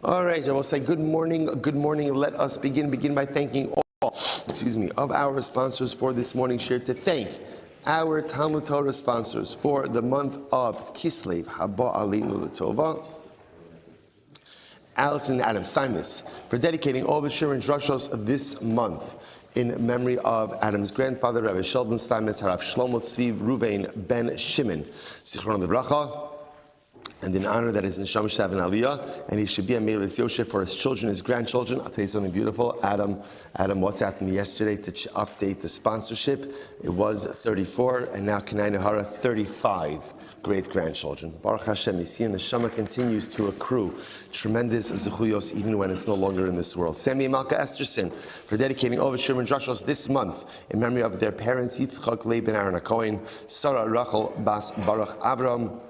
All right, I will say good morning. Good morning. Let us begin by thanking all, of our sponsors for this morning's share. To thank our Talmud Torah sponsors for the month of Kislev, Haba Alinu L'Tova, Allison and Adam Steinmetz, for dedicating all the shir and drushos of this month in memory of Adam's grandfather, Rabbi Sheldon Steinmetz, Harav Shlomo Tzvi Ruvain Ben Shimon, Zichron Lebracha, and in honor that his neshama should have an aliyah, and he should be a Meilus Yosef for his children, his grandchildren. I'll tell you something beautiful. Adam WhatsApped me yesterday to update the sponsorship. It was 34, and now Kanai Nahara 35 great-grandchildren. Baruch Hashem, you see, and the neshama continues to accrue tremendous zechuyos even when it's no longer in this world. Sammy and Malka Esterson for dedicating all the Shir and Drushos this month in memory of their parents, Yitzchak Leib ben Aaron HaKohen, Sarah Rachel Bas Baruch Avram,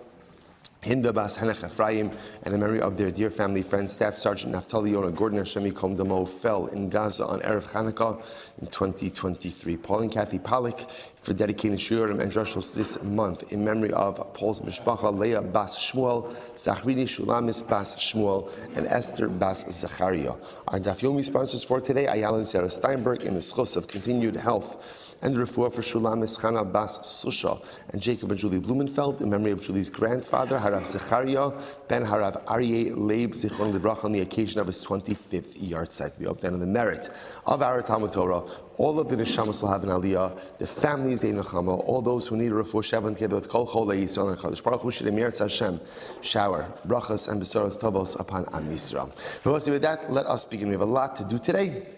Hinda Bas Henech Ephraim, and in memory of their dear family friend, Staff Sergeant Naftali Yonah Gordon Hashem Yikom Damo, fell in Gaza on Erev Chanukah in 2023. Paul and Kathy Pollack for dedicating Shurim and Drushos this month in memory of Paul's Mishpacha, Leah Bas Shmuel, Zachrini Shulamis Bas Shmuel, and Esther Bas Zachariah. Our Daf Yomi sponsors for today, Ayala and Sarah Steinberg, in the schus of continued health and refuah for Shulamis Chana Bas Susha and Jacob and Julie Blumenfeld in memory of Julie's grandfather, Harav Zachariah ben Harav Aryeh Leib Zichron Libracha, on the occasion of his 25th yahrzeit. We hope that on the merit of our Talmud Torah, all of the neshamas will have an aliyah, the families ein nechama, all those who need a refuah shevan together with Kol Cholei Yisrael and HaKadosh Baruch Hu Sh'nei Meretz Hashem shower brachas and besoros tovos upon Am Yisrael. With that, let us begin. We have a lot to do today.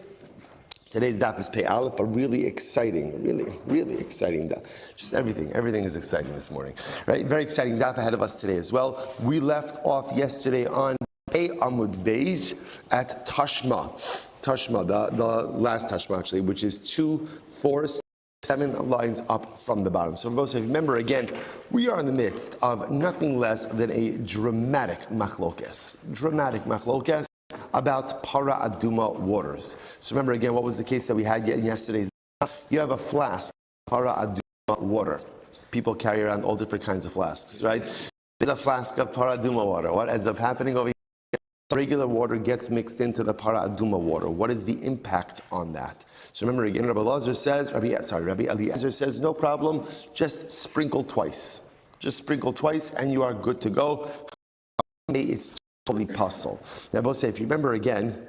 Today's daf is Pei Aleph, a really exciting, really exciting daf. Just everything is exciting this morning, right? Very exciting daf ahead of us today as well. We left off yesterday on Pei Amud Beis at Tashma, the last Tashma actually, which is 2, 4, 7 lines up from the bottom. So for both of you, remember again, we are in the midst of nothing less than a dramatic machlokes about para aduma waters. So remember again, what was the case that we had in yesterday's? You have a flask, para aduma water. People carry around all different kinds of flasks, right? There's a flask of para aduma water. What ends up happening over here? Regular water gets mixed into the para aduma water. What is the impact on that? So remember again, Rabbi Eliezer says, no problem, just sprinkle twice. Just sprinkle twice and you are good to go. It's totally puzzle. Now, both say, if you remember again,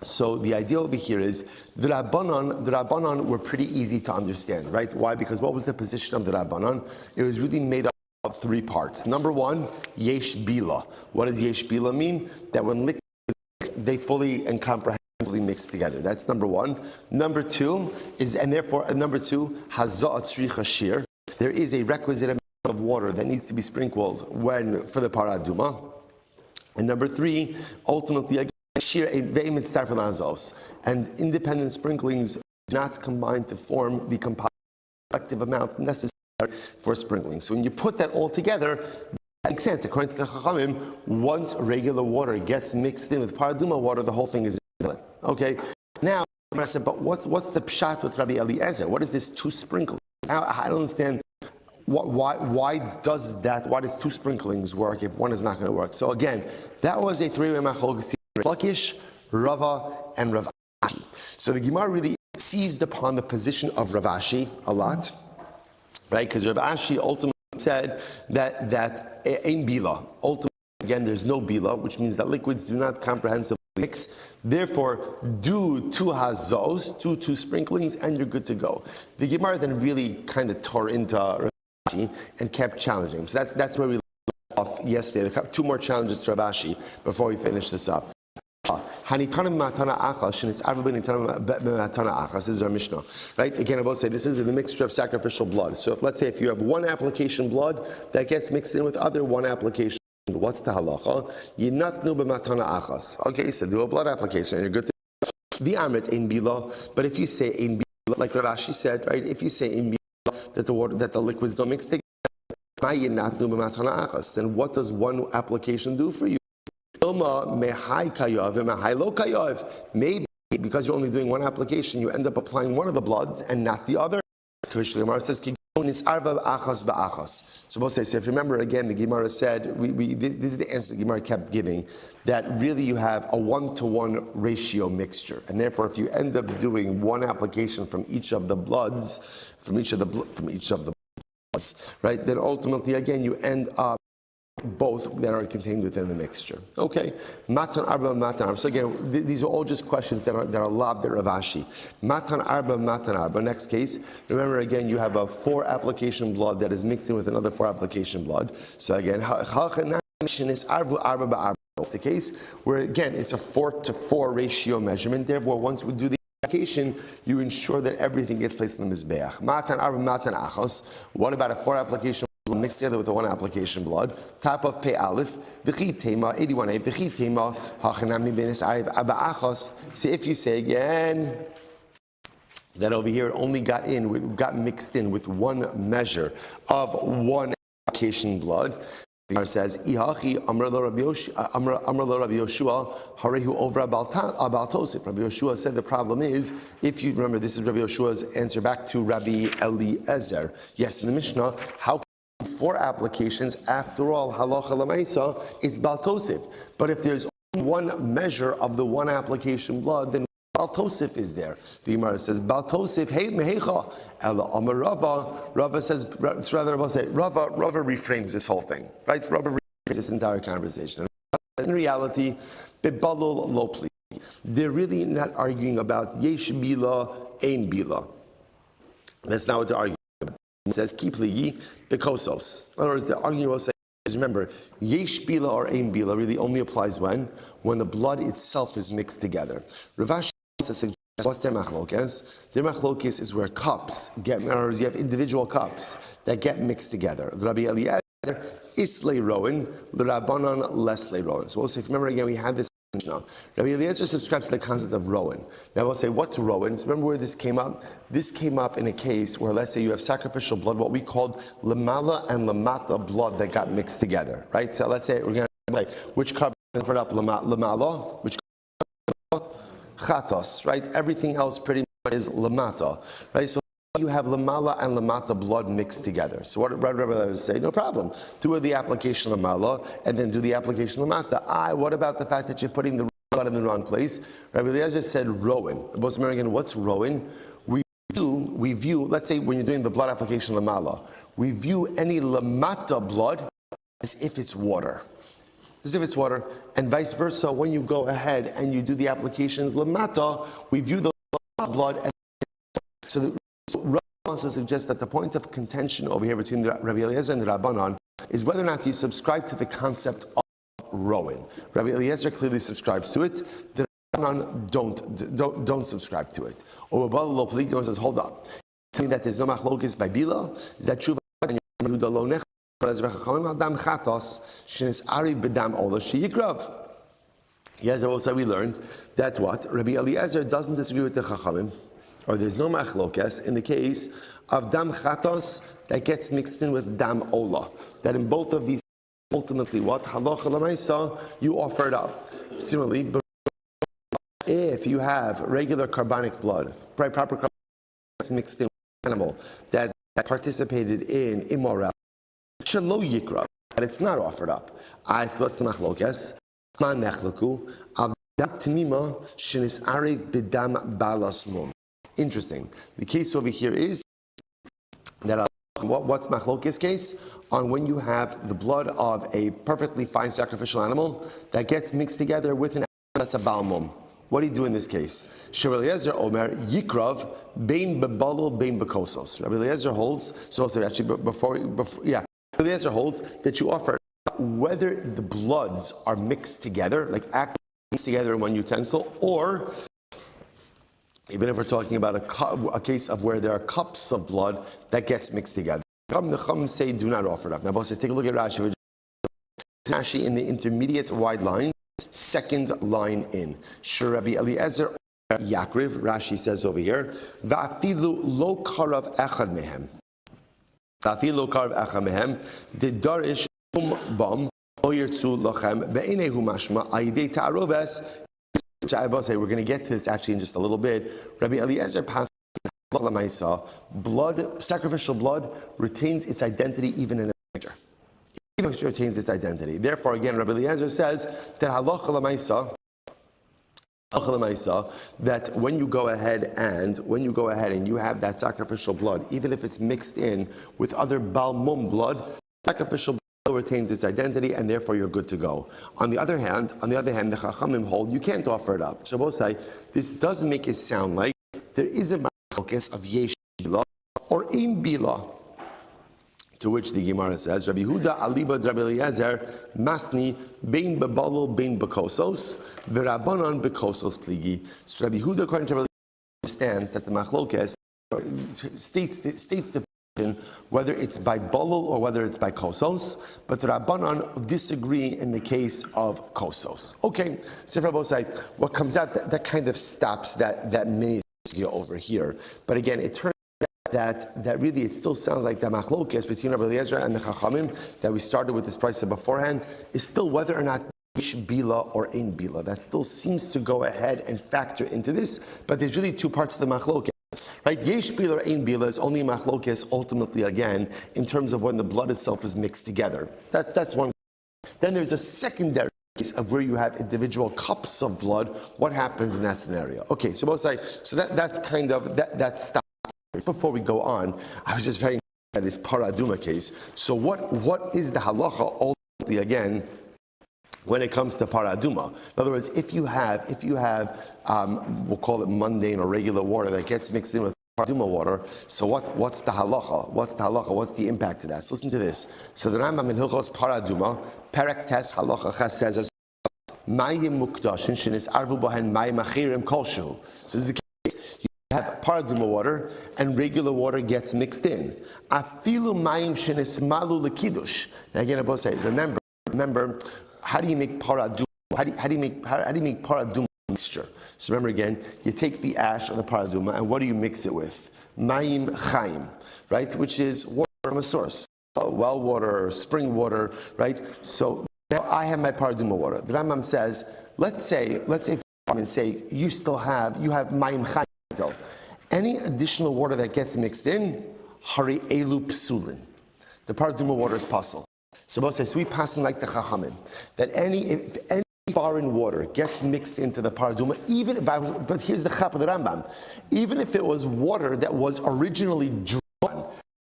so the idea over here is the Rabbanon were pretty easy to understand, right? Why? Because what was the position of the Rabbanon? It was really made up of 3 parts. Number 1, yesh bila. What does yesh bila mean? That when liquids mixed, they fully and comprehensively mix together. That's number 1. Number 2 is, and therefore, number 2, haza'at tzricha shir. There is a requisite amount of water that needs to be sprinkled for the para aduma. And number 3, ultimately, again, shir ve'im mitzaref l'azos, and independent sprinklings do not combine to form the collective amount necessary for sprinkling. So when you put that all together, that makes sense. According to the Chachamim, once regular water gets mixed in with paraduma water, the whole thing is invalid. Okay. Now, I said, but what's the pshat with Rabbi Eliezer? What is this 2 sprinkling? I don't understand. Why does 2 sprinklings work if one is not going to work? So again, that was a 3-way machlokes: Lakish, Rava, and Rav Ashi. So the Gemara really seized upon the position of Rav Ashi a lot, right? Because Rav Ashi ultimately said that ein bila. Ultimately, again, there's no bila, which means that liquids do not comprehensively mix. Therefore, do 2 hazos, 2 sprinklings, and you're good to go. The Gemara then really kind of tore into Rav Ashi and kept challenging him. So that's where we left off yesterday. There are 2 more challenges to Rav Ashi before we finish this up. This is our Mishnah, right? Again, I will say this is in the mixture of sacrificial blood. So let's say if you have 1 application blood that gets mixed in with other 1 application, what's the halacha? Yinatnu b'matana achas. Okay, so do a blood application and you're good to go. The amrit ein bila, but if you say ein bila, like Rav Ashi said, right? If you say ein bila, that the liquids don't mix together, then what does 1 application do for you? Maybe because you're only doing 1 application, you end up applying one of the bloods and not the other. Says So we'll say, so if you remember again, the Gemara said, this is the answer the Gemara kept giving, that really you have a 1-to-1 ratio mixture. And therefore, if you end up doing one application from each of the bloods, from each of the bloods, right, then ultimately, again, you end up both that are contained within the mixture. Okay, matan arba, matan arba. So again, these are all just questions that are lobbed at Rav Ashi. Matan arba, matan arba. Next case, remember again, you have a 4 application blood that is mixed in with another 4 application blood. So again, it's the case where again it's a 4-to-4 ratio measurement. Therefore, once we do the application, you ensure that everything gets placed in the mizbeach. Matan arba, matan achos. What about a 4 application mixed together with the 1 application blood? Top of Pei Aleph, v'chi tema, 81a, v'chi tema, hachanami benes ariv abba achos. See, if you say again that over here it only got mixed in with 1 measure of 1 application blood. The Gemara says, "Ihachi amar lo Rabbi Yoshua harehu over abal tosif." Rabbi Yoshua said the problem is, if you remember, this is Rabbi Yoshua's answer back to Rabbi Eliezer. Yes, in the Mishnah, how 4 applications, after all, halacha l'maisa, it's bal tosif. But if there's only 1 measure of the 1 application blood, then bal tosif is there. The Gemara says, bal tosif, hey mehecha, ela amar Rava. Rava says, Rava reframes this whole thing, right? Rava reframes this entire conversation. In reality, bebalul lo pli. They're really not arguing about yesh bila, ein bila. That's not what they're arguing. It says kipligi bekosos. In other words, the argument will say, remember, yesh bila or ein bila really only applies when the blood itself is mixed together. Rav Ashi suggests, what's their machlokes? Their machlokes is where cups get. In other words, you have individual cups that get mixed together. Rabbi Eliezer islay rowan, the Rabbanon leslay rowan. So we'll say, remember again, we had this. No. Rabbi Eliezer subscribes to the concept of rowan. Now we'll say, what's rowan? So remember where this came up? This came up in a case where, let's say, you have sacrificial blood, what we called lamala and lamata blood that got mixed together, right? So let's say we're going to say, which cup is up lamala? Which cup? Chatos, right? Everything else pretty much is lamata, right? So you have lamala and lamata blood mixed together. So what Rabbi would say? No problem. Do the application lamala and then do the application lamata. What about the fact that you're putting the blood in the wrong place? Rabbi Eliezer said rowan. What's rowan? We view, let's say when you're doing the blood application lamala, we view any lamata blood as if it's water. As if it's water, and vice versa. When you go ahead and you do the applications lamata, we view the blood as so. Rabbi wants to suggest that the point of contention over here between Rabbi Eliezer and the Rabbanon is whether or not you subscribe to the concept of rowan. Rabbi Eliezer clearly subscribes to it. The Rabbanon don't subscribe to it. Or Rabbi says, hold up. Tell me that there's no machlokes by bila. Is that true? Yes, also we learned that what? Rabbi Eliezer doesn't disagree with the Chachamim, or there's no machlokes in the case of dam chatos that gets mixed in with dam ola. That in both of these, ultimately what? Halacha l'maisa, you offer it up. Similarly, but if you have regular carbonic blood, proper carbonic that's mixed in with an animal that participated in immorality, shelo yikra, that it's not offered up. So what's the machlokes? Ma nechlaku av dam tmima shenis arev b'dam balas mum. Interesting. The case over here is that what's machlokes case on when you have the blood of a perfectly fine sacrificial animal that gets mixed together with an animal that's a balmum. What do you do in this case? Rabbi Eliezer Omer Yikrav Bein Bebalul Bein Bekosos. Rabbi Eliezer holds. So actually before Rabbi Eliezer holds that you offer whether the bloods are mixed together, like actually mixed together in one utensil, or even if we're talking about a case of where there are cups of blood that gets mixed together. The Chum say do not offer it up. Now, boss, take a look at Rashi. Rashi in the intermediate wide line, second line in. Rabbi Eliezer Yakriv, Rashi says over here, Va'afilu lo karav echad mehem. Va'afilu lo karav echad mehem, the darish bam, lo yirtzu lochem, be'enehu mashma, ayidei ta'aroves. We're going to get to this actually in just a little bit. Rabbi Eliezer passed blood, sacrificial blood, retains its identity even in a mixture. Even if it retains its identity. Therefore, again, Rabbi Eliezer says that halacha l'maisa, that when you go ahead and you have that sacrificial blood, even if it's mixed in with other balmum blood, sacrificial blood retains its identity, and therefore you're good to go. On the other hand, the Chachamim hold you can't offer it up. So both say this does make it sound like there is a machlokas of yesh bila or ein bila. To which the Gemara says, Rabbi Huda aliba Rabbi Eliezer masni bein bebalol bein bekosos v'Rabbanan bekosos pligi. So Rabbi Huda, according to Rabbi Eliezer, understands that the machlokas states the question whether it's by balol or whether it's by kosos, but the Rabbanan disagree in the case of kosos. Okay, so Rabbi say what comes out that kind of stops that mini over here. But again, it turns that really it still sounds like the machlokes between Rabbi Eliezer and the Chachamim that we started with this price beforehand is still whether or not yesh bila or ein bila. That still seems to go ahead and factor into this, but there's really two parts of the machlokes, right? Yesh bila or ein bila is only machlokes ultimately again in terms of when the blood itself is mixed together. That's one. Then there's a secondary case of where you have individual cups of blood. What happens in that scenario? Okay, so both sides. So that's kind of that's. Before we go on, I was just very interested in this paraduma case. So what is the halacha ultimately again when it comes to paraduma? In other words, if you have we'll call it mundane or regular water that gets mixed in with paraduma water, so what's the halacha? What's the halacha? What's the impact of that? So listen to this. So the Rambam in Hilchos Paraduma, Perek Tes Halacha Ches says as Mayim Mukdashin Shenis Arvu Bohen Mayim Achirim Kolshu. So this is the have paraduma water and regular water gets mixed in. Afilu mayim shenismalu lekidush. Now again, I both say, remember, how do you make paraduma? How do you make paraduma mixture? So remember again, you take the ash of the paraduma and what do you mix it with? Mayim chaim, right? Which is water from a source, well water, spring water, right? So now I have my paraduma water. The Rambam says, let's say you have mayim chaim. Any additional water that gets mixed in, hari elu psulin. The paraduma water is pasul. So both say, so we pass like the Chachamim, that if any foreign water gets mixed into the paraduma, but here's the chap of the Rambam, even if it was water that was originally drawn,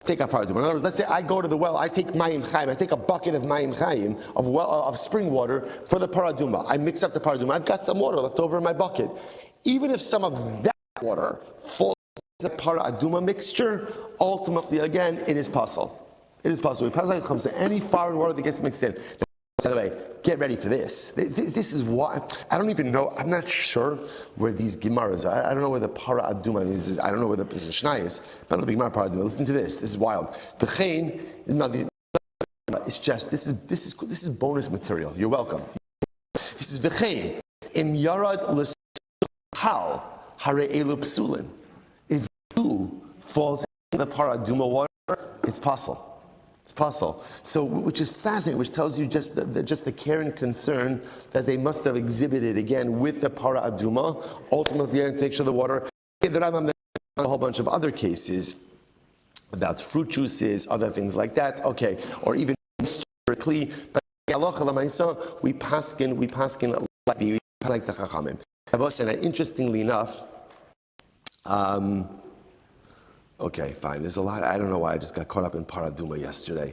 take a paraduma. In other words, let's say I go to the well, I take mayim chaim, I take a bucket of mayim chaim, of spring water for the paraduma. I mix up the paraduma, I've got some water left over in my bucket. Even if some of that water falls in the paraduma mixture, ultimately again it is pasul. It is pasul. It comes to any foreign water that gets mixed in. By the way, get ready for this. This is why I don't even know. I'm not sure where these gemaras are. I don't know where the paraduma is. I don't know where the Mishnah is. I don't know the gemara paraduma. Listen to this. This is wild. The chain is not the. It's just this is bonus material. You're welcome. This is v'chein im yarad l'hal. Hare elu psulin. If you falls in the paraduma water, it's pasul. It's pasul. So, which is fascinating, which tells you just the care and concern that they must have exhibited again with the paraduma. Ultimately, to take sure the water. There are a whole bunch of other cases about fruit juices, other things like that. Okay, or even strictly, but we paskin like the Chachamim. And interestingly enough, okay, fine. There's a lot. I don't know why I just got caught up in paraduma yesterday.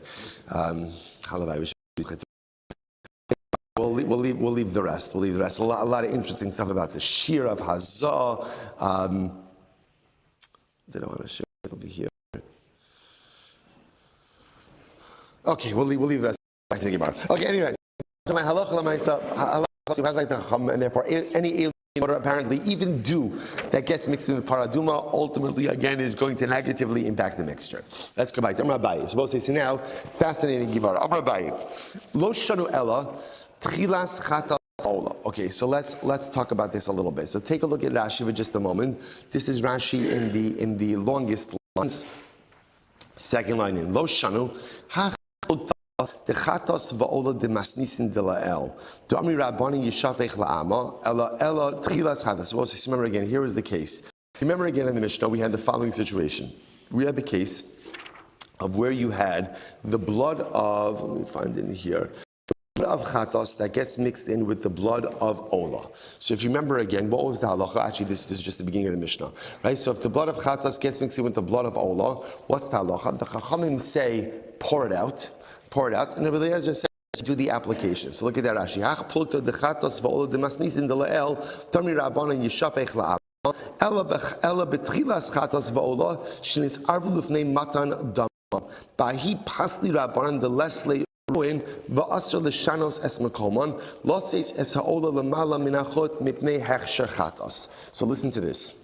We'll leave the rest. We'll leave the rest. A lot of interesting stuff about the shir of Hazah. Did I want to share it over here? Okay, we'll leave the rest. Back to the Gemara. Okay, anyway. So my halacha l'maisa has like the chum, and therefore any water apparently even dew that gets mixed in with paraduma ultimately again is going to negatively impact the mixture. Let's go back to Rabbi. Suppose they say now, fascinating Gemara. Rabbi, lo shanu ella tchilas chata ola. Okay, so let's talk about this a little bit. So take a look at Rashi for just a moment. This is Rashi in the longest lines. Second line in lo shanu the chatos va'ola de masnisin de la'el. Do'amri rabbani yishatech la'ama ela tchilas chatas. Well, remember again, here is the case. Remember again in the Mishnah, we had the following situation. We had the case of where you had the blood of, let me find it in here, of chatos that gets mixed in with the blood of ola. So if you remember again, what was the halacha? Actually, this is just the beginning of the Mishnah, right? So if the blood of chatos gets mixed in with the blood of ola, what's the halacha? The chachamim say, pour it out, and Rabbi Eliezer says, do the application. So look at that Rashi. Hach plukta de chatos va'ola de masnis in the la'el, tamri rabbanan yishapech la'ab. Ella betchilas chatos va'ola, shenis arvu lufnei matan dam. Bahi pasli rabbanan de lesle ruin va'asr l'shanos es makoman loses es ha'ola lamala minachot mipnei hechsher chatos. So listen to this.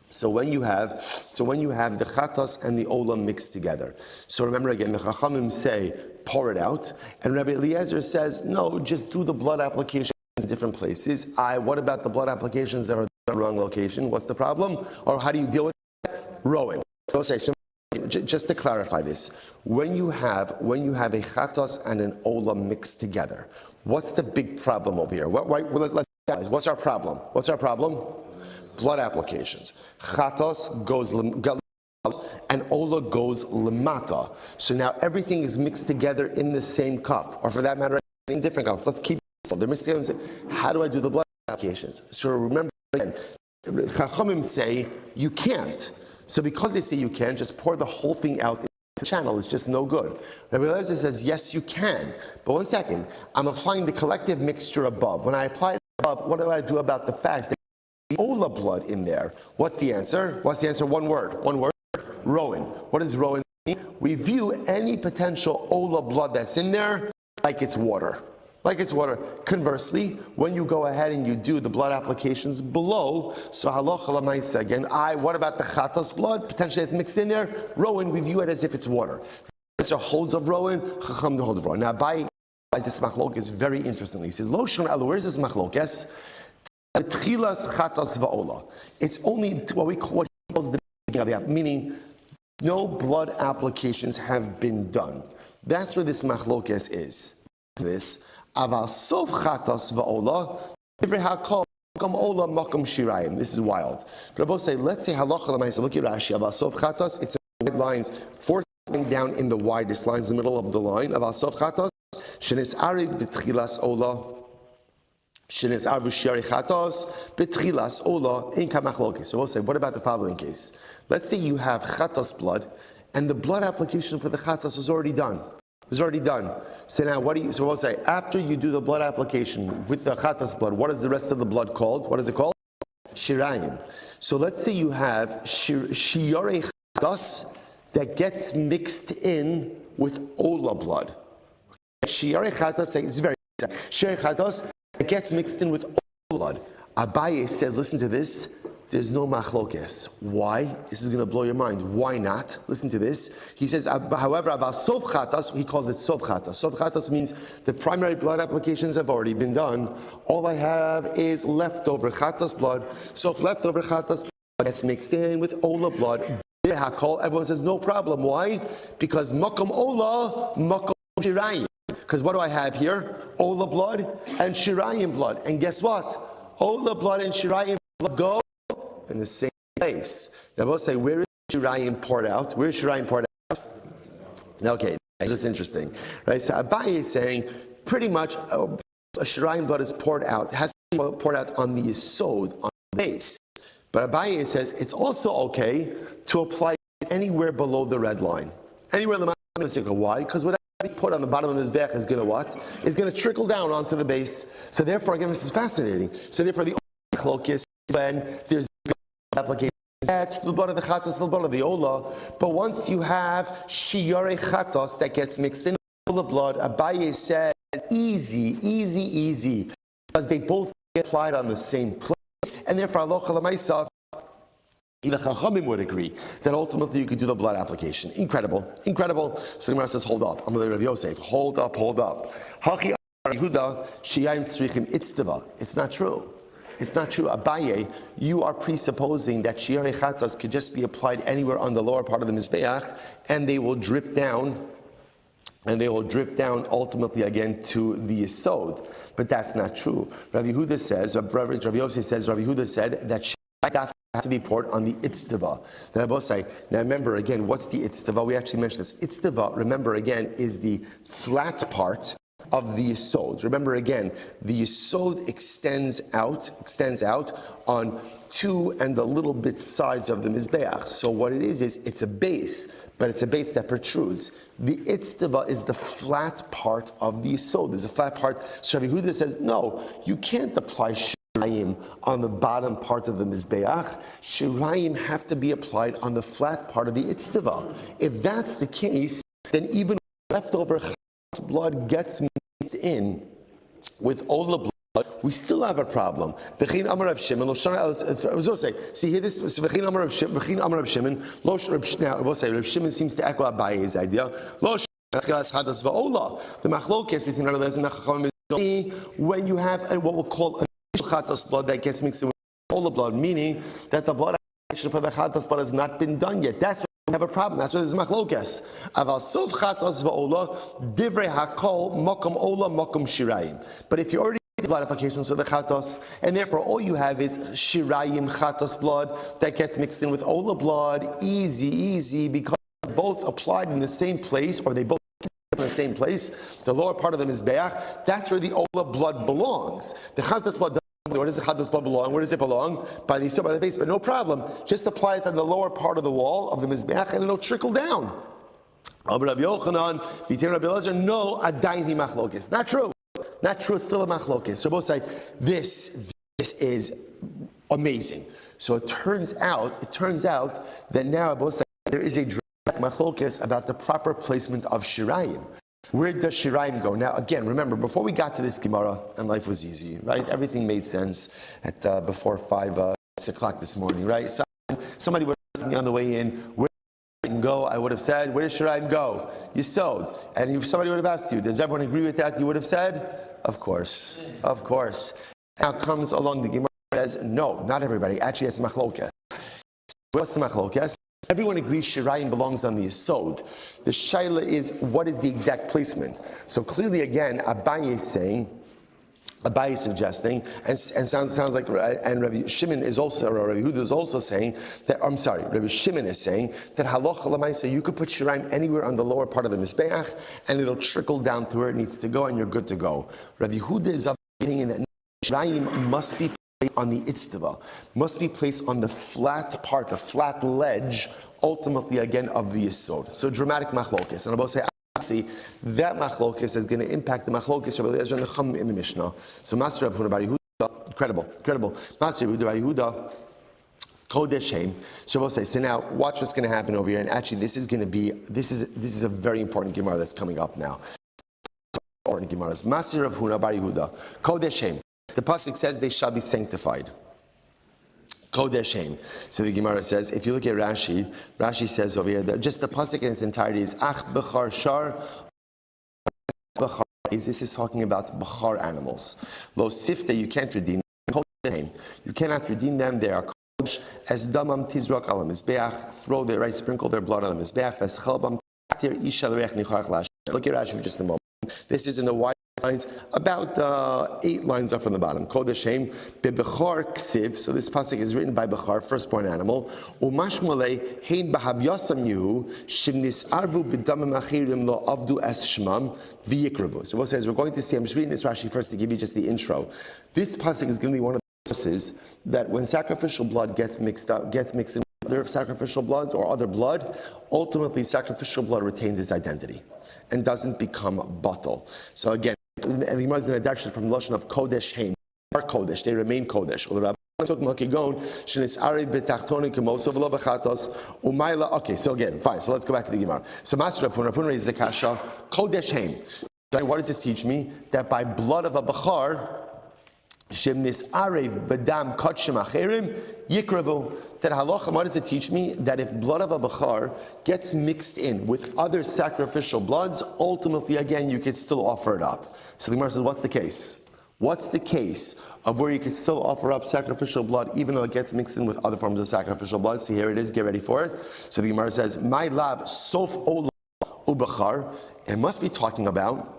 So when you have the chatos and the ola mixed together. So remember again, the chachamim say pour it out, and Rabbi Eliezer says no, just do the blood application in different places. What about the blood applications that are in the wrong location? What's the problem? Or how do you deal with that? Rowing. So just to clarify this, when you have a chatos and an ola mixed together, what's the big problem over here? What's our problem? Blood applications. Chatos goes and ola goes lemata. So now everything is mixed together in the same cup, or for that matter, in different cups. Let's keep it. They're mixed together and say, how do I do the blood applications? So remember again, Chachamim say you can't. So because they say you can't, just pour the whole thing out into the channel. It's just no good. Rabbi Eliezer says, yes, you can. But one second, I'm applying the collective mixture above. When I apply it above, what do I do about the fact that the ola blood in there? What's the answer? One word. Rowan. What does rowan mean? We view any potential ola blood that's in there like it's water. Conversely, when you go ahead and you do the blood applications below, so halacha l'maisa again, what about the chatos blood? Potentially it's mixed in there. Rowan, we view it as if it's water. These are holds of rowan, chacham the hold of rowan. Now, by this machlok is very interesting. He says, Lo shon elu, where is this machlok? Yes? Tchilas chatos va'ola. It's only what he calls the beginning of the meaning no blood applications have been done. That's where this machlokes is. This aval sof chatos va'ola every hakol makam ola makam shirayim. This is wild. But I both say, let's say halacha l'maisa. Look at Rashi. Aval sof chatos. It's in lines, fourth line down in the widest lines, the middle of the line. Aval sof chatos shenis arig b'tchilas ola. Shenis arvu shiari chatos b'tchilas ola in kamachlokes. So we'll say, what about the following case? Let's say you have chatos blood, and the blood application for the chatos was already done. So now so we'll say, after you do the blood application with the chatas blood, what is the rest of the blood called? What is it called? Shirayim. So let's say you have shiorei chatas that gets mixed in with ola blood. Shiorei chatas is very shiorei chatas that gets mixed in with ola blood. Abaye says, listen to this, there's no machlokes. Why? This is going to blow your mind. Why not? Listen to this. He says, however, about sof chatas, he calls it sof chatas. Sof chatas means the primary blood applications have already been done. All I have is leftover chatas blood. So if leftover chatas blood gets mixed in with ola blood, everyone says no problem. Why? Because makom ola, makom shirayim. Because what do I have here? Ola blood and shirayim blood. And guess what? Ola blood and shirayim blood go in the same place. Now both say, where is Shirayim poured out? Okay, that's just interesting. Right? So Abaye is saying, pretty much, a Shirayim blood is poured out. It has to be poured out on the yesod, on the base. But Abaye says, it's also okay to apply anywhere below the red line. Anywhere in the mountain. Why? Because whatever you put on the bottom of his back is going to what? Is going to trickle down onto the base. So therefore, again, this is fascinating. So therefore, the cloak is when there's application to the blood of the chatos, the blood of the ola. But once you have shiorei chatos that gets mixed in with the blood, Abaye says easy, because they both get applied on the same place, and therefore halacha l'maisa, even Chachamim would agree that ultimately you could do the blood application. Incredible. So the Gemara says, hold up. I'm going to Rav Yosef. Hold up. Hachi Yehuda shiyayim tzrichim itztava. It's not true. Abaye, you are presupposing that shiorei chatas could just be applied anywhere on the lower part of the mizbeach, and they will drip down ultimately again to the yesod. But that's not true. Rabbi Yehuda says, Rabbi Yosef says, Rabbi Yehuda said that have to be poured on the itztava. Now, remember again, what's the itztava? We actually mentioned this. Itztava, remember again, is the flat part of the yesod. Remember again, the yesod extends out on 2 and a little bit sides of the mizbeach. So what it is it's a base, but it's a base that protrudes. The itztava is the flat part of the yesod. There's a flat part. So Rabbi Yehuda says, no, you can't apply shirayim on the bottom part of the mizbeach. Shirayim have to be applied on the flat part of the itztava. If that's the case, then even leftover blood gets mixed in with all the blood, we still have a problem. See here this. Reb Shimon seems to echo Abaye's idea. The machlokes between Rabbi Eliezer and Chachamim is when you have what we'll call an initial chatas blood that gets mixed in with all the blood, meaning that the blood for the chatas blood has not been done yet. That's have a problem. That's why there's machlokes. Aval sof chatas va'ola divrei hakol makom ola makom shirayim. But if you already did blood applications for the chatas, and therefore all you have is shirayim chatas blood that gets mixed in with ola blood, easy, because they're both applied in the same place, or they both in the same place. The lower part of the mizbeach, that's where the ola blood belongs. The chatas blood. Where does the chatas blood belong? Where does it belong? By the base, but no problem. Just apply it on the lower part of the wall of the mizbeach, and it'll trickle down. Rabbi Yochanan, Rabbi Eliezer, no, adayin hi machlokes. Not true. Not true. It's still a machlokes. So both say this is amazing. So it turns out that now both say there is a direct machlokes about the proper placement of shirayim. Where does shirayim go? Now, again, remember, before we got to this Gemara, and life was easy, right? Everything made sense at before 6 o'clock this morning, right? So somebody would ask me on the way in, where does shirayim go? I would have said, where does shirayim go? Yesod. And if somebody would have asked you, does everyone agree with that? You would have said, of course. Now comes along the Gemara and says, no, not everybody. Actually, it's machlokes. What's the machlokes? Everyone agrees shirayim belongs on the yesod. The shaila is, what is the exact placement? So clearly, again, Abaye is suggesting, and sounds like, and Rabbi Shimon is also, or Rabbi Yehuda is also saying that, Rabbi Shimon is saying that halacha l'maisa, you could put shirayim anywhere on the lower part of the mizbeach, and it'll trickle down to where it needs to go, and you're good to go. Rabbi Yehuda is of the opinion that shirayim must be on the itztava, must be placed on the flat part, the flat ledge, ultimately again of the yesod. So dramatic machlokes. And I'll say, obviously, that machlokes is going to impact the machlokes of Rabbi Eliezer and the Chachamim in the Mishnah. So Master of Rabbi Yehuda, credible. Master of Rabbi Yehuda, Kodesh Haim. So we'll say, so now watch what's going to happen over here. And actually, this is a very important Gemara that's coming up now. Important Gemara. Master of Rabbi Yehuda, Kodesh Haim. The pasuk says they shall be sanctified. Kodesh Haim. So the Gemara says, if you look at Rashi says over here that just the pasuk in its entirety is Ach Bechar Shar. Bechar this is talking about Bechar animals. Lo Sifte, you can't redeem them. Kodesh Haim. You cannot redeem them. They are Kodesh. As Damam Tizrak Al Mizbeach, sprinkle their blood on the Mizbeach. As Chalbam Tir Isha L'Reich Nichach Lash. Look at Rashi for just a moment. This is in the wide lines, about 8 lines up from the bottom. Kodesh Haim, Bebechar Ksiv. So this pasuk is written by Bechar, firstborn animal. Umashmale Hein Bahavyasam Yehu Shimnis Arvu B'Damim Achirim Lo Avdu Es Shmam V'Yikravu. So what says we're going to see. I'm just reading this Rashi first to give you just the intro. This pasuk is going to be one of the verses that when sacrificial blood gets mixed in with other sacrificial bloods or other blood, ultimately sacrificial blood retains its identity and doesn't become batal. So again, and the Gemara is going to dash it from the lashon of Kodesh Haim. They are Kodesh, they remain Kodesh. Okay, so again, fine. So let's go back to the Gemara. So Master Rafun raises the kasha, Kodesh Haim. What does this teach me? That by blood of a Bechar, Shemnis Arev Badam Kotshim Acherim Yikravu. That halacha, what does it teach me? That if blood of a Bechar gets mixed in with other sacrificial bloods, ultimately again you can still offer it up. So the Gemara says, what's the case? What's the case of where you can still offer up sacrificial blood even though it gets mixed in with other forms of sacrificial blood? So here it is, get ready for it. So the Gemara says, My lav sof ola ubachar. It must be talking about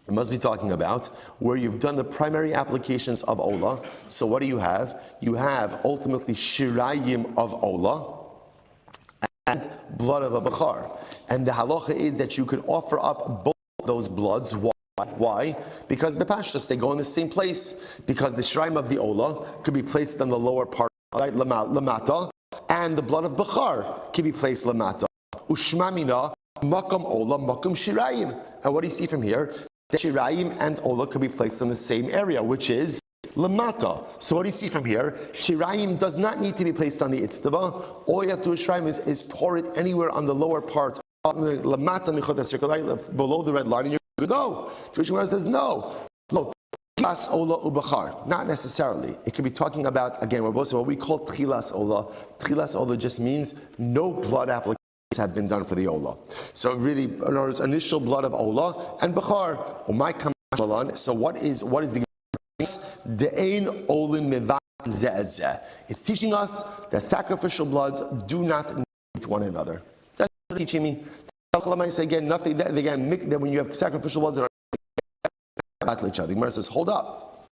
It must be talking about where you've done the primary applications of Ola. So what do you have? You have ultimately shirayim of Ola and blood of a Bechar. And the halacha is that you could offer up both those bloods. Why? Because bepashtas, they go in the same place. Because the shirayim of the Ola could be placed on the lower part, right, lamata, and the blood of Bechar can be placed lamata. Ushmamina, makam Ola, makam shirayim. And what do you see from here? The shirayim and Ola could be placed in the same area, which is lamata. So what do you see from here? Shirayim does not need to be placed on the itztava. All you have to do with shirayim is pour it anywhere on the lower part, lamata michot circle, right, below the red line, and you're good to go. So Shmuel says no. Tchilas Ola ubachar. Not necessarily. It could be talking about, again, we're both saying what we call tchilas Ola. Tchilas Ola just means no blood application have been done for the Ola. So really, in other words, initial blood of Ola and Bechar. So what is the De'ein Olin Mevan Ze'ezeh? It's teaching us that sacrificial bloods do not need one another. That's teaching me. Again, nothing. Again, that when you have sacrificial bloods that are battle each other, the Gemara says, hold up.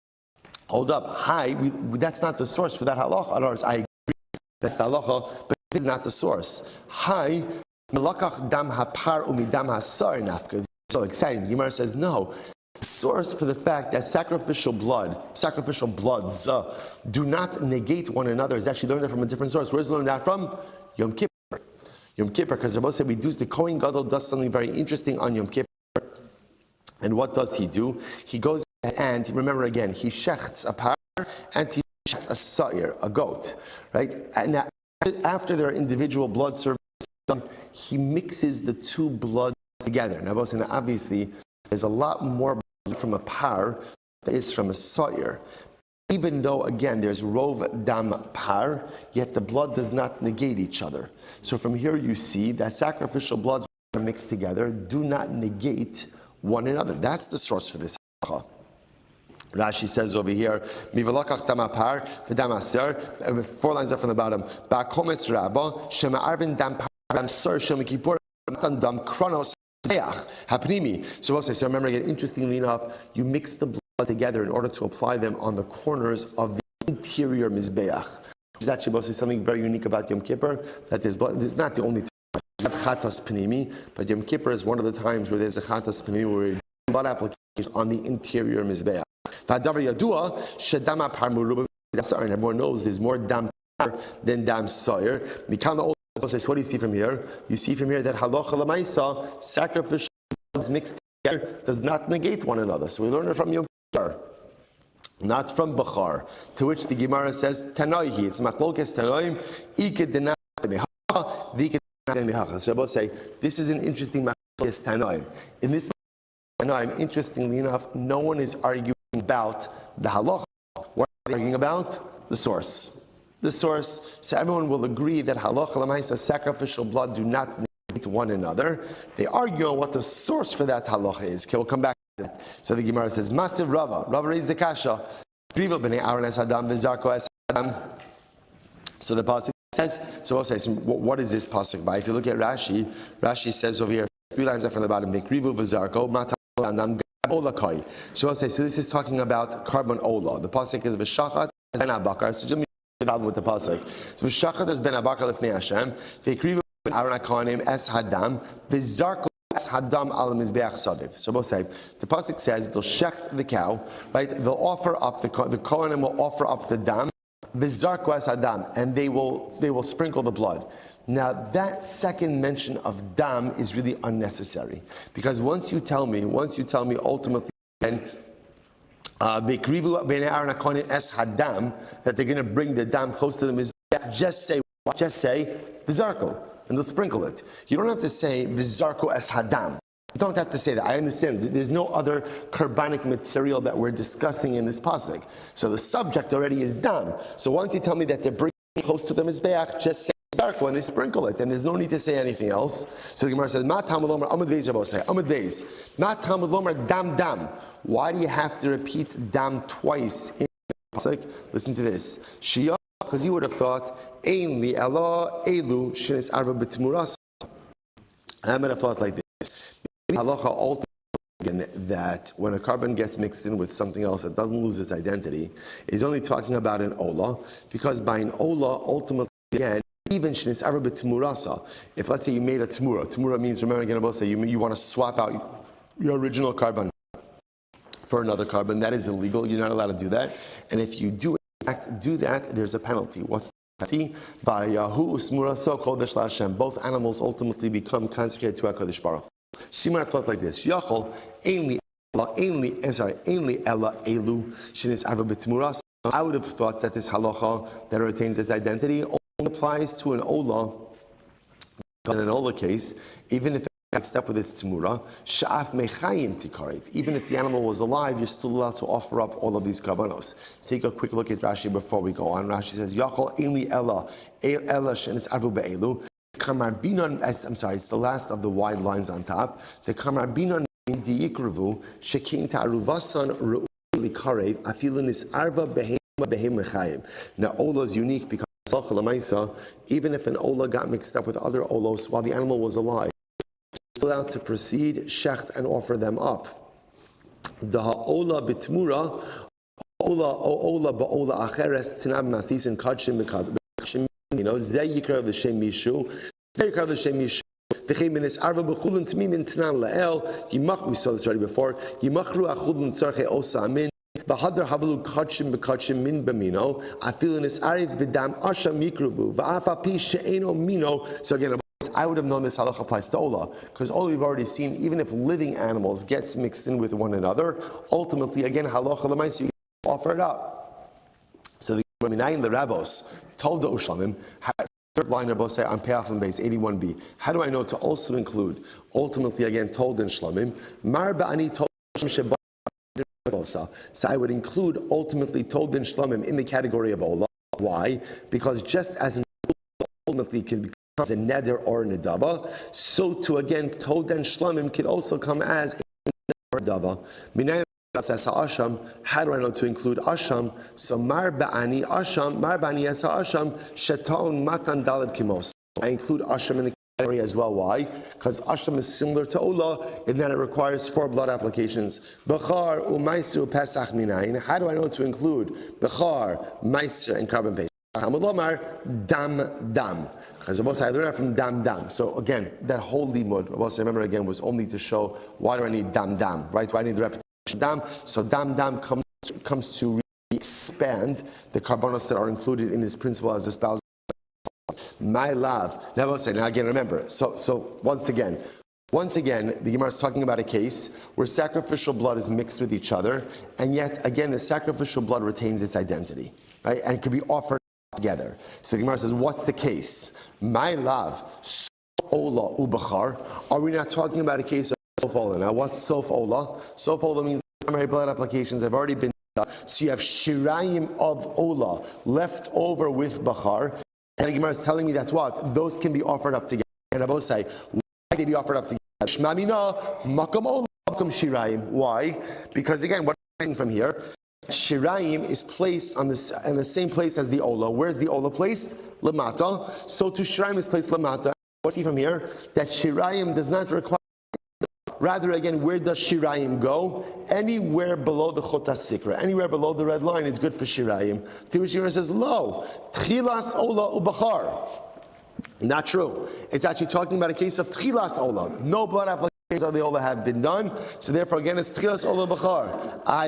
Hi, that's not the source for that halacha. In other words, I agree. That's the halacha, but it's not the source. Hi, melakach dam hapar umidam hasar nafka. So exciting. The Gemara says no. The source for the fact that sacrificial bloods do not negate one another is actually learned that from a different source. Where's learned that from? Yom Kippur. Yom Kippur, because Rabbi said the Kohen Gadol does something very interesting on Yom Kippur. And what does he do? He goes and remember again, he shechts a par and he shechts a sa'ir, a goat, right? And now, after their individual blood service, he mixes the two bloods together. Now, obviously, there's a lot more blood from a par than is from a sa'ir. Even though, again, there's rov dam par, yet the blood does not negate each other. So from here you see that sacrificial bloods are mixed together, do not negate one another. That's the source for this. Rashi says over here, "Mivalakach damapar v'damaser." 4 lines up from the bottom. Ba'kometz rabba shema arvin dam par dam ser shema kippur dam kronos hapnimi. So we'll say. So remember again. Interestingly enough, you mix the blood together in order to apply them on the corners of the interior mizbeach. Which is actually mostly something very unique about Yom Kippur. That there's blood. It's not the only time you have chatas pnimi, but Yom Kippur is one of the times where there's a chatas pnimi where blood application on the interior mizbeach. And everyone knows there's more dam than dam soyer. What do you see from here? You see from here that halacha lemaisa, sacrificial bloods mixed together, does not negate one another. So we learn it from Yom Kippur, not from Bechar. To which the Gemara says, Tanoihi, it's machlokes Tanoim, Ike denah mehacha, Vike denah mehacha. So Rabbi say, this is an interesting machlokes Tanoim. In this Tanoim, interestingly enough, no one is arguing about the halacha. What are they arguing about? The source. The source. So everyone will agree that halacha l'maisa, sacrificial blood, do not negate one another. They argue on what the source for that halacha is. Okay, we'll come back to that. So the Gemara says, Masiv Rava. Rava raised the kasha. Griva b'nei Aaron es Adam v'zarko es Adam. So the pasuk says. So we'll say, so what is this pasuk by? If you look at Rashi, Rashi says over here, 3 lines up from the bottom. Griva v'zarko mata Adam. Olakai. So I'll say, so this is talking about carbon ola. The pasuk is v'shachat ben abakar. So just me with the pasuk. So v'shachat is ben abakar lefnei Hashem. V'krivu ben Aaron HaKohanim es hadam. V'zarko es hadam al mizbeach sadiv. So we'll say, the pasuk says they'll shecht the cow, right? They'll offer up the Kohanim will offer up the dam. V'zarko es hadam, and they will sprinkle the blood. Now that second mention of dam is really unnecessary, because once you tell me ultimately that they're going to bring the dam close to the mizbeach, just say v'zarko, and they'll sprinkle it. You don't have to say v'zarko es hadam. You don't have to say that. I understand. There's no other carbonic material that we're discussing in this pasuk. So the subject already is dam. So once you tell me that they're bringing close to the mizbeach, just say when they sprinkle it, and there's no need to say anything else. So the Gemara says, "Ma tamud lomer amud beis." Rabbi say, "Amud beis." Ma tamud lomer dam dam. Why do you have to repeat dam twice in the pasuk? Listen to this. Shiyah, because you would have thought, "Ein li ela elu shenis arva b'tmuras." I'm going to thought like this. Halacha ultimately that when a carbon gets mixed in with something else, it doesn't lose its identity. He's only talking about an ola, because by an ola, ultimately, again, even shnis arba b'tmurasa. If let's say you made a tmura means, remember again, about say you want to swap out your original carbon for another carbon. That is illegal. You're not allowed to do that. And if you do in fact do that, there's a penalty. What's the penalty? Both animals ultimately become consecrated to HaKadosh Baruch. So you might have thought like this: Yachol ainli ella elu shenis arba b'tmurasa. I would have thought that this halacha that retains its identity only applies to an ola. In an ola case, even if mixed up with its tmura, sha'af mechayim tikarev. Even if the animal was alive, you're still allowed to offer up all of these karbanos. Take a quick look at Rashi before we go on. Rashi says, Yachol ainli ella shenis arba be'elu. It's the last of the wide lines on top. The Kamar Binon Diikruvu, Shekin Ta'aruvasan Ru'li Karev, Afilunis Arva Behema Behemachayim. Now, Ola is unique because even if an Ola got mixed up with other Olos while the animal was alive, still allowed to proceed, shecht, and offer them up. The Ola Bitmura, Ola Ba'ola Acheres, Tinab Masis, and Kachim Mikad. Zayikar of the Shem Mishu, Zayikar of the Shem Mishu, the Cheminis Arva Bechulun Tmimin Tnan Lael, Yimach, we saw this already before, Yimachru Achulun Tzarche Osa Amin, Bahadar Havalu Kachim Bekachim Min Bamino, Afilunis Arif Bidam Asha Mikrubu, Va'afa Pi She'eno Mino. So again, I would have known this halacha applies to Ola, because Ola we've already seen, even if living animals gets mixed in with one another, ultimately, again, halacha l'maisa, you offer it up. So the Minayin the Rabbos told the Ushlamim, third line of say on Pe'af and base 81b. How do I know to also include? Ultimately, again, told in Shlamim, Mar ba'ani told Sheba. So I would include ultimately told in Shlamim in the category of Ola. Why? Because just as an ultimately can become a neder or a nedava, so to again told in Shlamim can also come as a neder or a nedava. Asham. How do I know to include Asham? So Mar Ba'ani Esa Asham, Sheton Matan Dalad Kimos. I include Asham in the category as well. Why? Because Asham is similar to Ola, and then it requires 4 blood applications. Bechar, Umaisu, Pesach Minayin. How do I know to include Bechar, Maiser, and carbon paste? Hamalomar, Dam. Because I learned that from Dam. So again, that whole limud, remember again, was only to show why do I need Dam, right? Why do I need the repetition? So dam comes to expand the carbonos that are included in this principle as a spouse. My love. Now again, remember. So once again, the Gemara is talking about a case where sacrificial blood is mixed with each other, and yet again the sacrificial blood retains its identity, right? And it can be offered together. So the Gemara says, what's the case? My love, Ola ubachar. Are we not talking about a case of Sof Ola? Now, what's Sof Ola? Sof Ola means primary blood applications have already been done. So you have Shirayim of Ola left over with Bachar. And the Gemara is telling me that what? Those can be offered up together. And I both say, why can they be offered up together? Shmamina, Makam Ola, Makam Shirayim. Why? Because again, what I'm saying from here, Shirayim is placed in the same place as the Ola. Where's the Ola placed? Lamata. So to Shirayim is placed Lamata. What see from here? That Shirayim does not require. Rather, again, where does Shirayim go? Anywhere below the Chota Sikra, anywhere below the red line is good for Shirayim. Tirush says, Lo, Tchilas Ola Ubachar. Not true. It's actually talking about a case of Tchilas Ola. No blood applications of the Ola have been done. So therefore, again, it's Tchilas Ola Bachar.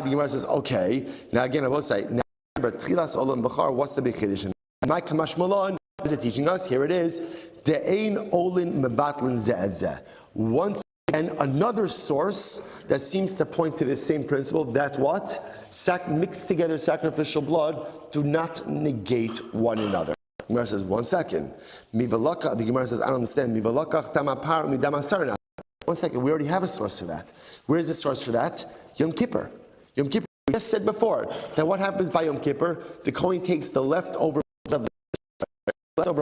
The Gemara says, okay. Now again, I will say, now remember, Tchilas Ola Bachar, what's the big Chiddush? My Kamash Malon, what is it teaching us? Here it is. De'ein Olin Mevatlin Ze'edzeh. Once and another source that seems to point to the same principle, that what? Mixed together sacrificial blood do not negate one another. The Gemara says, 1 second. The Gemara says, I don't understand. 1 second, we already have a source for that. Where is the source for that? Yom Kippur. Yom Kippur, we just said before, that what happens by Yom Kippur? The Kohen takes the leftover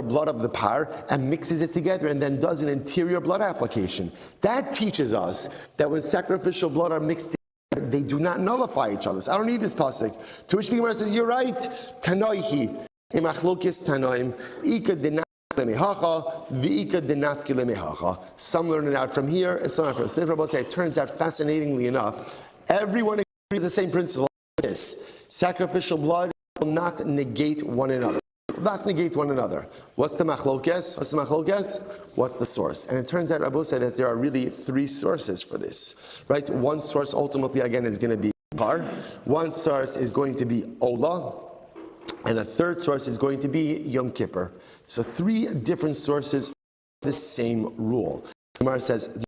blood of the par and mixes it together and then does an interior blood application. That teaches us that when sacrificial blood are mixed together, they do not nullify each other. So I don't need this pasuk. To which the Gemara says, you're right. Tanoihi, imachlokis tanoim, ika Some learn it out from here, and some out from here. So it turns out, fascinatingly enough, everyone agrees with the same principle. This sacrificial blood will not negate one another. Not negate one another. What's the machlokes? What's the source? And it turns out, Rabbi said that there are really three sources for this, right? One source ultimately, again, is going to be Har. One source is going to be Ola. And a third source is going to be Yom Kippur. So three different sources of the same rule. Gemara says,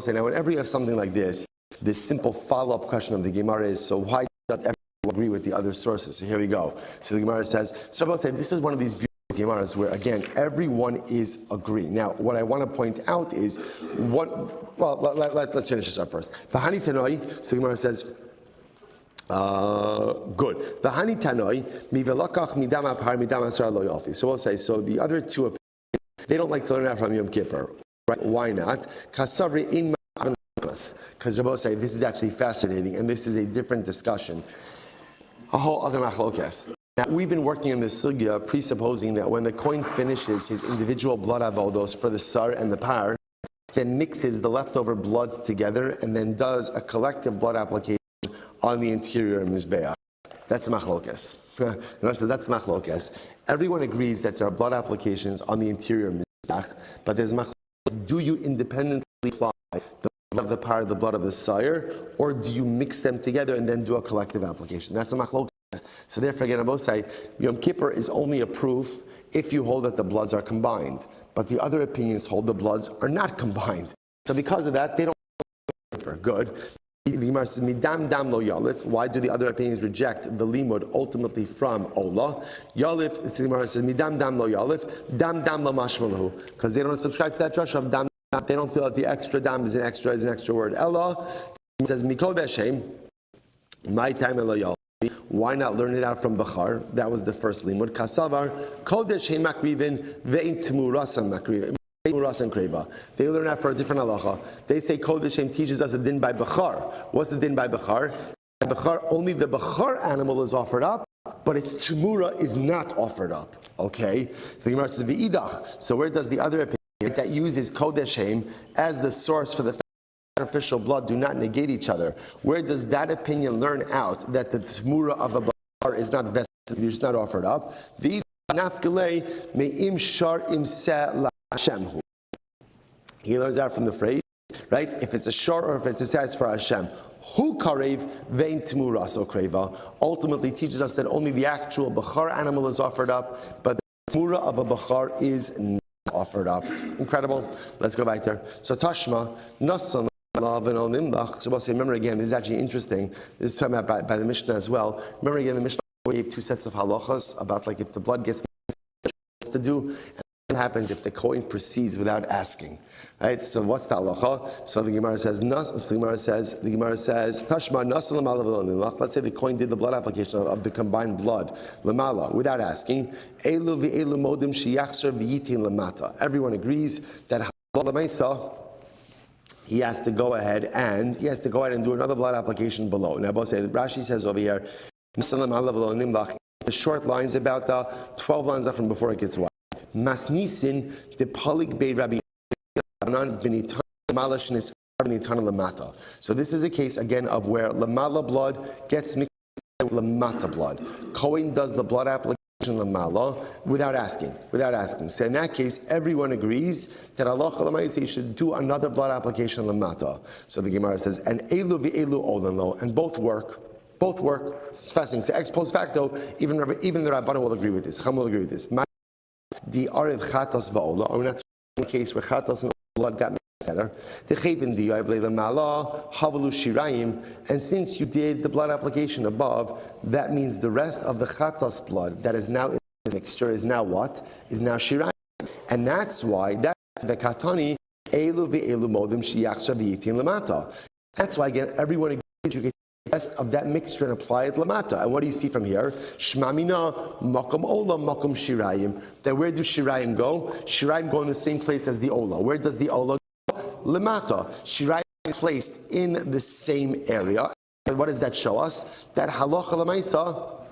now whenever you have something like this simple follow-up question of the Gemara is, so why does everyone agree with the other sources? So here we go. So the Gemara says, so I'll say this is one of these beautiful Gemaras where, again, everyone is agreeing. Now, what I want to point out is, let's finish this up first. V'hani tanoi, so the Gemara says, good. V'hani tanoi, mivelakach midam apar midam asar lo yalfi. So we'll say, so the other two opinions, they don't like to learn out from Yom Kippur. Right? Why not? Kasavri in because Rabbi say this is actually fascinating, and this is a different discussion. A whole other machlokes. Now, we've been working on this sugya, presupposing that when the kohen finishes his individual blood avodos for the sar and the par, then mixes the leftover bloods together and then does a collective blood application on the interior of mizbeach. That's machlokes. So that's machlokes. Everyone agrees that there are blood applications on the interior of mizbeach, but there's machlokes. Do you independently apply the blood of the par, the blood of the sire, or do you mix them together and then do a collective application? That's a machlokes. So therefore, again, I will say, Yom Kippur is only a proof if you hold that the bloods are combined. But the other opinions hold the bloods are not combined. So because of that, they don't good. The Gemara says, midam dam lo yalif. Why do the other opinions reject the limud ultimately from Ola? Yalif, the Gemara says, midam dam lo yalif, dam dam lo mashmalahu. Because they don't subscribe to that drush of dam. They don't feel that the extra dam is an extra word. Ella, it says, mikodeshem, my time lo yalif. Why not learn it out from Bachar? That was the first limud. Kasavar, kodesh he makrivin ve'in tmurasan makrivin. They learn out for a different halacha. They say Kodesh Shem teaches us a din by Bachar. What's the din by Bachar? Bachar, only the Bachar animal is offered up, but its tumura is not offered up. Okay? The Gemara says V'idach. So where does the other opinion that uses Kodesh Shem as the source for the sacrificial blood do not negate each other? Where does that opinion learn out that the tumura of a Bachar is not vested, it's not offered up? V'idach nafkelei me'im shar im se Hashem. He learns out from the phrase, right? If it's a shor or if it's a set for Hashem. Hu karev vein tmuraso kreva ultimately teaches us that only the actual bachar animal is offered up, but the tmura of a bachar is not offered up. Incredible. Let's go back there. So Tashma nasan. So we'll say, remember again, this is actually interesting. This is talking about by the Mishnah as well. Remember again, the Mishnah gave two sets of halachas about like if the blood gets mixed, to do. What happens if the kohen proceeds without asking, right? So what's the halacha? So the Gemara says, Tashma nasal lamala. Let's say the kohen did the blood application of the combined blood lamala without asking. Elu v'elu modim sheyachzer v'yitin lamata. Everyone agrees that he has to go ahead and do another blood application below. Now, both say Rashi says over here, the short lines about the 12 lines up from before it gets wide. Masnisin the polig be Rabbi benitan malashnis benitan lamata. So this is a case again of where lamala blood gets mixed with lamata blood. Kohen does the blood application lamala without asking. So in that case, everyone agrees that Allah Chalamayisi should do another blood application lamata. So the Gemara says, and elu v'elu olanlo, and both work. It's fascinating. So ex post facto, even the Rabbanan will agree with this. Chum will agree with this. The Arev Chatas Va'ola, or not in the case where Chatas and blood got mixed together. The Chayvin Di Ayvle Mala, Havalu Shirayim, and since you did the blood application above, that means the rest of the Chatas blood that is now in the mixture is now what? Is now Shirayim. And that's why, that's the Katani, Elu Ve'elu Modim Shiyachsha V'yitin Lamata. That's why, again, everyone agrees you can rest of that mixture and apply it lamata. And what do you see from here? Shmamina makom ola makom shirayim. That where do shirayim go? Shirayim go in the same place as the ola. Where does the ola go? Lamata. Shirayim placed in the same area. And what does that show us? That halacha lamaisa,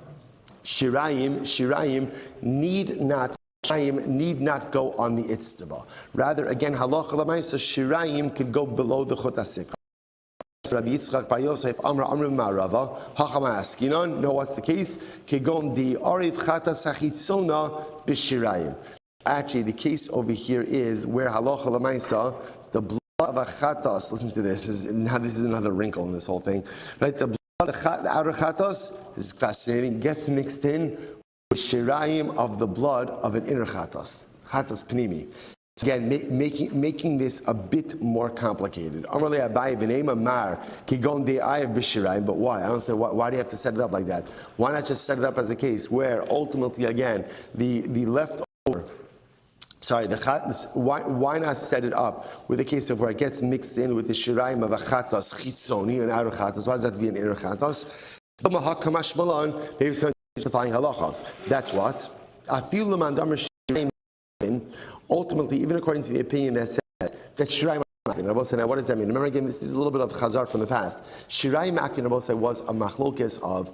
shirayim need not shirayim need not go on the itztaba. Rather, again, halacha l'maisa, shirayim could go below the chut hasikra. Rabbi Yitzchak Bar Yosef Amra Amrim Ma'arava Hachama Askinon. No, what's the case? Kegon di Ariv Chatas Hachitzona B'Shirayim. Actually, the case over here is where halacha l'maisa, the blood of a chatas. Listen to this. This is another wrinkle in this whole thing, right? The blood of the outer chatas is fascinating. Gets mixed in with shirayim of the blood of an inner chatas pnimi. Again, making this a bit more complicated. But why? I don't understand why do you have to set it up like that? Why not just set it up as a case where ultimately, again, the leftover. Why not set it up with a case of where it gets mixed in with the shirayim of a chatas chitzoni and outer chatas? Why does that have to be an inner chatas? Maybe it's going to define halacha. That's what. Ultimately, even according to the opinion that says that Shirai Makin, Rabbi said, now what does that mean? Remember again, this is a little bit of chazar from the past. Shirai Makin, Rabbi said, was a machlokes of,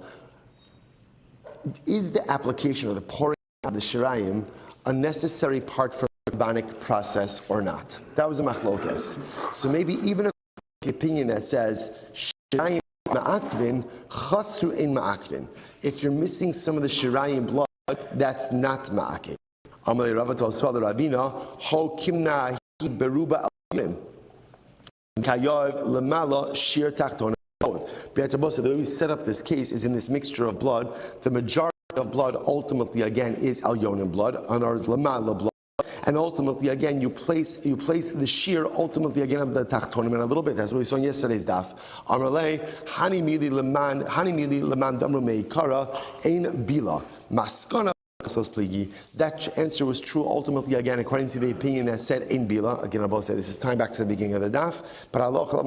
is the application or the pouring of the Shirayim a necessary part for the rabbinic process or not? That was a machlokes. So maybe even according to the opinion that says Shirayim Ma'akvin, Chasru Ein Ma'akvin. If you're missing some of the Shirayim blood, that's not Ma'akvin. Amalei Rava told Svala Ravina, Ho Kimna Hi Beruba Alim Kayov Lamala Shir Tachton. The way we set up this case is in this mixture of blood. The majority of blood ultimately again is Alyonim blood, and ours Lamala blood. And ultimately again you place the shear ultimately again of the Tachtonim in a little bit. That's what we saw in yesterday's daf. Amalei Hani Mili Laman Damru Meikara Ein Bila Maskana. That answer was true ultimately again according to the opinion that said in bila. Again, Rabbi said this is time back to the beginning of the daf. But Allah our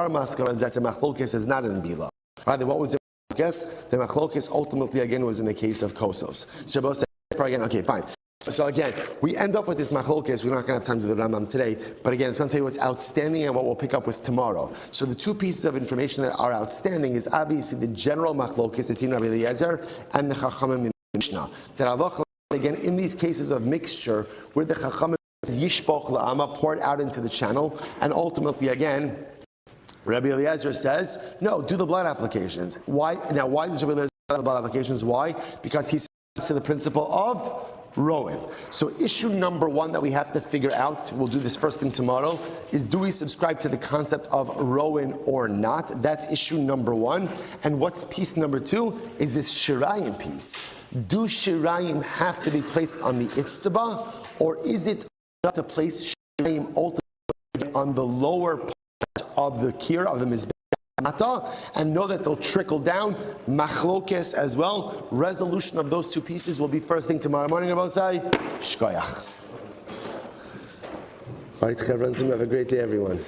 maskana is that the machlokes is not in bila. Rather, what was the machlokes? The machlokes ultimately again was in the case of kosos. So Rabbi said again, okay, fine. So again, we end up with this machlokes. We're not going to have time to do the Rambam today, but again, it's going to tell you what's outstanding and what we'll pick up with tomorrow. So the two pieces of information that are outstanding is obviously the general machlokes, the Tin Rabbi Eliezer, and the Chachamim. That Allah again in these cases of mixture where the Chacham is yishpoch la'ama poured out into the channel, and ultimately again Rabbi Eliezer says no, do the blood applications. Why? Now why does Rabbi Eliezer do the blood applications? Why? Because he says to the principle of Rowan. So issue number one that we have to figure out, we'll do this first thing tomorrow, is do we subscribe to the concept of Rowan or not? That's issue number one. And what's piece number two is this Shirayim piece. Do Shirayim have to be placed on the Itztaba, or is it not to place Shirayim ultimately on the lower part of the Kir, of the Mizbeh, and know that they'll trickle down? Machlokes as well. Resolution of those two pieces will be first thing tomorrow morning. Rabbi Say, Shkoyach. All right, have a great day, everyone.